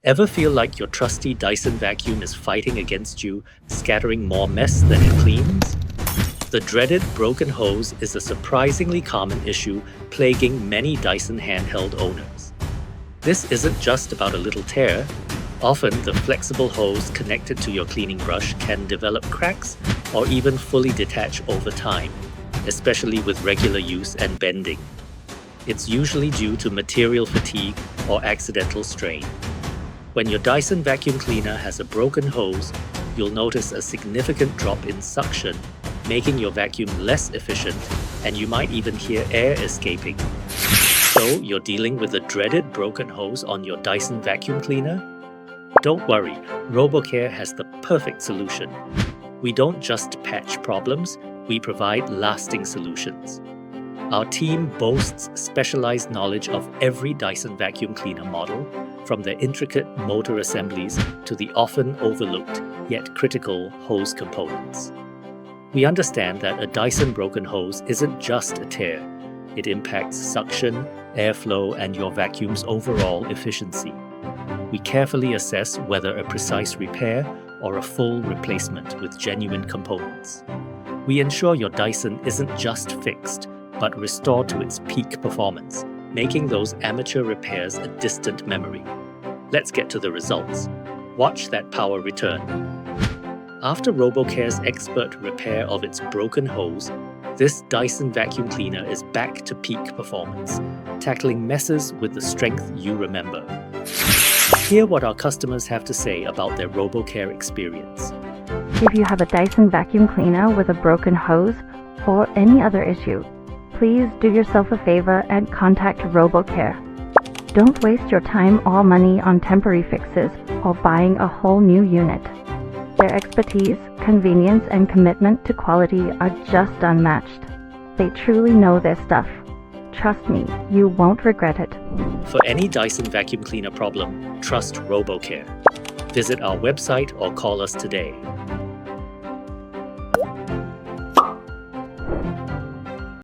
Ever feel like your trusty Dyson vacuum is fighting against you, scattering more mess than it cleans? The dreaded broken hose is a surprisingly common issue plaguing many Dyson handheld owners. This isn't just about a little tear. Often, the flexible hose connected to your cleaning brush can develop cracks or even fully detach over time, especially with regular use and bending. It's usually due to material fatigue or accidental strain. When your Dyson vacuum cleaner has a broken hose, you'll notice a significant drop in suction, making your vacuum less efficient, and you might even hear air escaping. So, you're dealing with the dreaded broken hose on your Dyson vacuum cleaner? Don't worry, Robocare has the perfect solution. We don't just patch problems, we provide lasting solutions. Our team boasts specialized knowledge of every Dyson vacuum cleaner model, from the intricate motor assemblies to the often overlooked yet critical hose components. We understand that a Dyson broken hose isn't just a tear. It impacts suction, airflow, and your vacuum's overall efficiency. We carefully assess whether a precise repair or a full replacement with genuine components. We ensure your Dyson isn't just fixed, but restored to its peak performance, making those amateur repairs a distant memory. Let's get to the results. Watch that power return. After Robocare's expert repair of its broken hose, this Dyson vacuum cleaner is back to peak performance, tackling messes with the strength you remember. Hear what our customers have to say about their Robocare experience. If you have a Dyson vacuum cleaner with a broken hose or any other issue, please do yourself a favor and contact Robocare. Don't waste your time or money on temporary fixes or buying a whole new unit. Their expertise, convenience, and commitment to quality are just unmatched. They truly know their stuff. Trust me, you won't regret it. For any Dyson vacuum cleaner problem, trust Robocare. Visit our website or call us today.